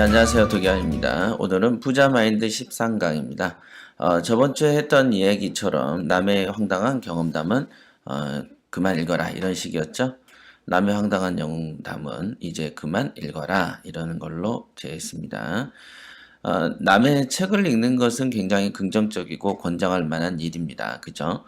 안녕하세요. 도기환입니다. 오늘은 부자마인드 13강입니다. 저번주에 했던 이야기처럼 남의 황당한 경험담은 그만 읽어라 이런 식이었죠. 남의 황당한 경험담은 이제 그만 읽어라 이러는 걸로 제했습니다. 남의 책을 읽는 것은 굉장히 긍정적이고 권장할 만한 일입니다. 그죠?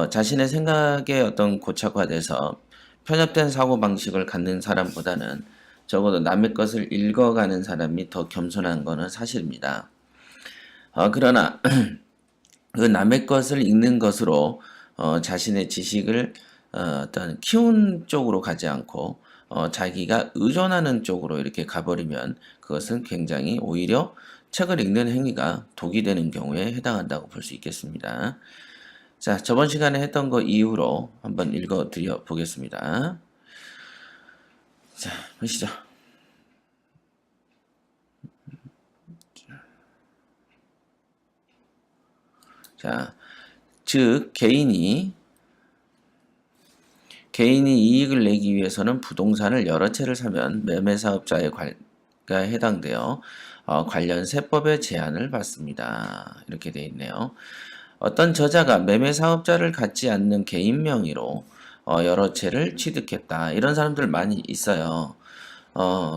자신의 생각에 어떤 고착화돼서 편협된 사고방식을 갖는 사람보다는 적어도 남의 것을 읽어가는 사람이 더 겸손한 것은 사실입니다. 그러나 그 남의 것을 읽는 것으로 자신의 지식을 어떤 키운 쪽으로 가지 않고 자기가 의존하는 쪽으로 이렇게 가버리면 그것은 굉장히 오히려 책을 읽는 행위가 독이 되는 경우에 해당한다고 볼 수 있겠습니다. 자, 저번 시간에 했던 거 이후로 한번 읽어 드려 보겠습니다. 자, 보시죠. 자, 즉 개인이 이익을 내기 위해서는 부동산을 여러 채를 사면 매매사업자에 해당되어 관련 세법의 제한을 받습니다. 이렇게 되어 있네요. 어떤 저자가 매매사업자를 갖지 않는 개인 명의로 여러 채를 취득했다. 이런 사람들 많이 있어요.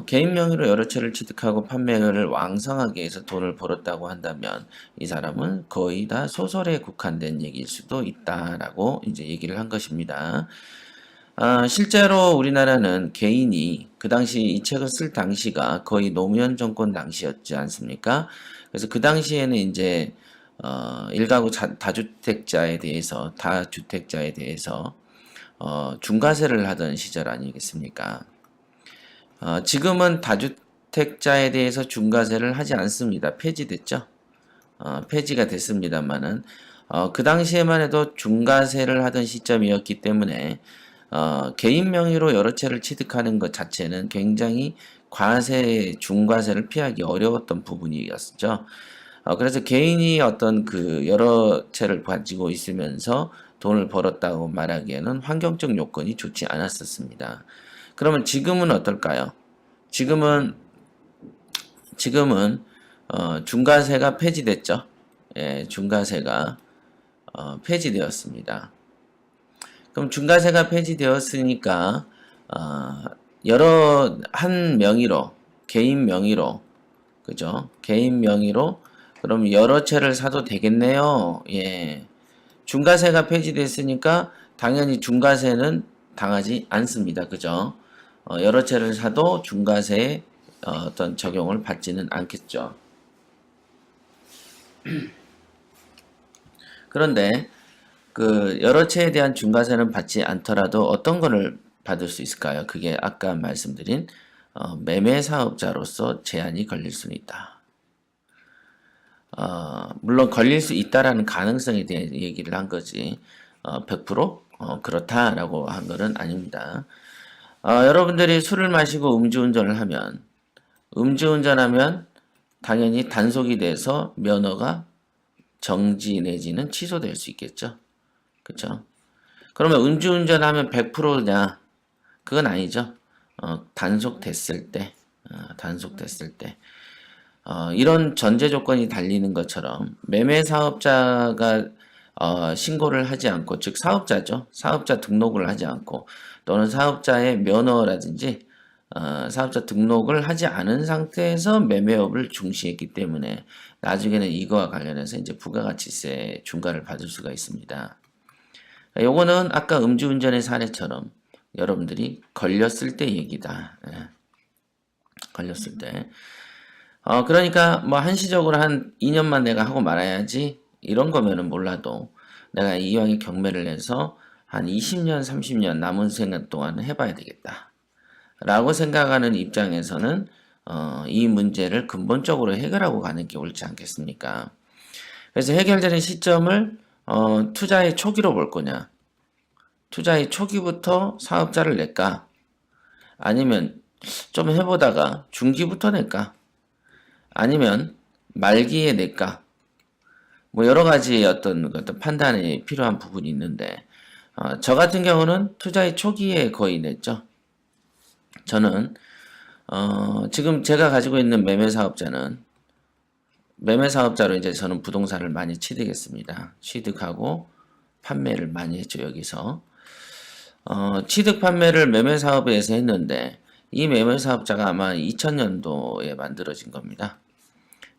개인 명의로 여러 채를 취득하고 판매를 왕성하게 해서 돈을 벌었다고 한다면 이 사람은 거의 다 소설에 국한된 얘기일 수도 있다라고 이제 얘기를 한 것입니다. 실제로 우리나라는 개인이 그 당시 이 책을 쓸 당시가 거의 노무현 정권 당시였지 않습니까? 그래서 그 당시에는 이제 일가구 다주택자에 대해서 중과세를 하던 시절 아니겠습니까? 지금은 다주택자에 대해서 중과세를 하지 않습니다. 폐지됐죠? 폐지가 됐습니다만은 그 당시에만 해도 중과세를 하던 시점이었기 때문에 개인 명의로 여러 채를 취득하는 것 자체는 굉장히 중과세를 피하기 어려웠던 부분이었죠. 그래서 개인이 어떤 그 여러 채를 가지고 있으면서 돈을 벌었다고 말하기에는 환경적 요건이 좋지 않았었습니다. 그러면 지금은 어떨까요? 지금은 중과세가 폐지됐죠. 예, 중과세가 폐지되었습니다. 그럼 중과세가 폐지되었으니까 한 명의로 개인 명의로 그죠? 개인 명의로 그럼 여러 채를 사도 되겠네요. 예. 중과세가 폐지됐으니까 당연히 중과세는 당하지 않습니다. 그죠? 여러 채를 사도 중과세에 어떤 적용을 받지는 않겠죠. 그런데 그 여러 채에 대한 중과세는 받지 않더라도 어떤 거를 받을 수 있을까요? 그게 아까 말씀드린 매매 사업자로서 제한이 걸릴 수는 있다. 물론 걸릴 수 있다라는 가능성에 대해 얘기를 한 거지 100% 그렇다라고 한 것은 아닙니다. 여러분들이 술을 마시고 음주운전하면 당연히 단속이 돼서 면허가 정지 내지는 취소될 수 있겠죠. 그렇죠? 그러면 음주운전하면 100%냐? 그건 아니죠. 단속됐을 때 이런 전제 조건이 달리는 것처럼 매매 사업자가 신고를 하지 않고, 즉 사업자죠. 사업자 등록을 하지 않고 또는 사업자의 면허라든지 사업자 등록을 하지 않은 상태에서 매매업을 중시했기 때문에 나중에는 이거와 관련해서 이제 부가가치세 중과를 받을 수가 있습니다. 요거는 아까 음주운전의 사례처럼 여러분들이 걸렸을 때 얘기다. 예. 걸렸을 때. 그러니까 뭐 한시적으로 한 2년만 내가 하고 말아야지 이런 거면은 몰라도 내가 이왕에 경매를 해서 한 20년, 30년 남은 생각 동안 해봐야 되겠다. 라고 생각하는 입장에서는 이 문제를 근본적으로 해결하고 가는 게 옳지 않겠습니까? 그래서 해결되는 시점을 투자의 초기로 볼 거냐? 투자의 초기부터 사업자를 낼까? 아니면 좀 해보다가 중기부터 낼까? 아니면 말기에 낼까? 뭐 여러 가지 어떤 판단이 필요한 부분이 있는데 저 같은 경우는 투자의 초기에 거의 냈죠. 저는 지금 제가 가지고 있는 매매 사업자는 매매 사업자로 이제 저는 부동산을 많이 취득했습니다. 취득하고 판매를 많이 했죠, 여기서. 취득 판매를 매매 사업에서 했는데 이 매매 사업자가 아마 2000년도에 만들어진 겁니다.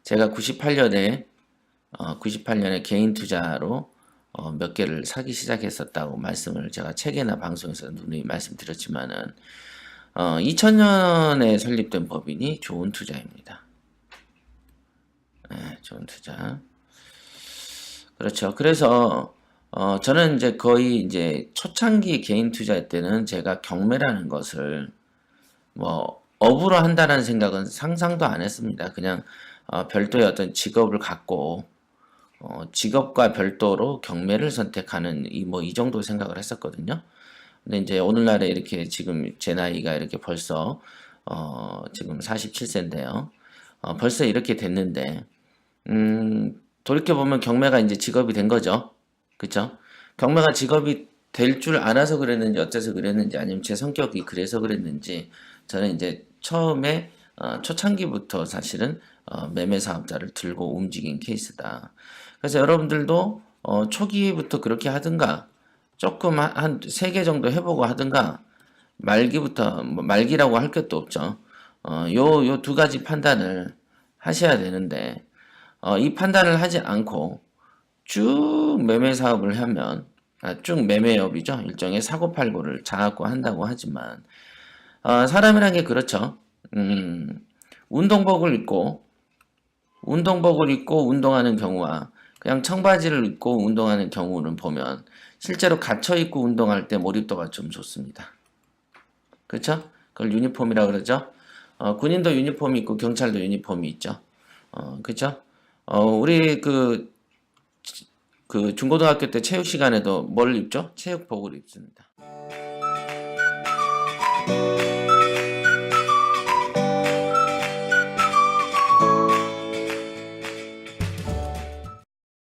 제가 98년에 개인 투자로 몇 개를 사기 시작했었다고 말씀을 제가 책이나 방송에서 누누이 말씀드렸지만은 2000년에 설립된 법인이 좋은 투자입니다. 네, 좋은 투자. 그렇죠. 그래서 저는 이제 거의 이제 초창기 개인 투자 때는 제가 경매라는 것을 뭐 업으로 한다는 생각은 상상도 안 했습니다. 그냥 별도의 어떤 직업을 갖고 직업과 별도로 경매를 선택하는 이 정도 생각을 했었거든요. 근데 이제 오늘날에 이렇게 지금 제 나이가 이렇게 벌써 지금 47세인데요. 벌써 이렇게 됐는데 돌이켜보면 경매가 이제 직업이 된 거죠. 그쵸? 경매가 직업이 될 줄 알아서 그랬는지 어째서 그랬는지 아니면 제 성격이 그래서 그랬는지 저는 이제 처음에 초창기부터 사실은 매매 사업자를 들고 움직인 케이스다. 그래서 여러분들도 초기부터 그렇게 하든가 조금 한 3개 정도 해보고 하든가 말기부터 뭐 말기라고 할 것도 없죠. 요 2가지 판단을 하셔야 되는데 이 판단을 하지 않고 쭉 매매 사업을 하면 쭉 매매업이죠. 일종의 사고팔고를 자꾸 한다고 하지만 사람이란 게 그렇죠. 운동복을 입고 운동하는 경우와 그냥 청바지를 입고 운동하는 경우는 보면 실제로 갇혀 입고 운동할 때 몰입도가 좀 좋습니다. 그렇죠? 그걸 유니폼이라고 그러죠. 군인도 유니폼이 있고 경찰도 유니폼이 있죠. 그렇죠? 우리 그 중고등학교 때 체육 시간에도 뭘 입죠? 체육복을 입습니다.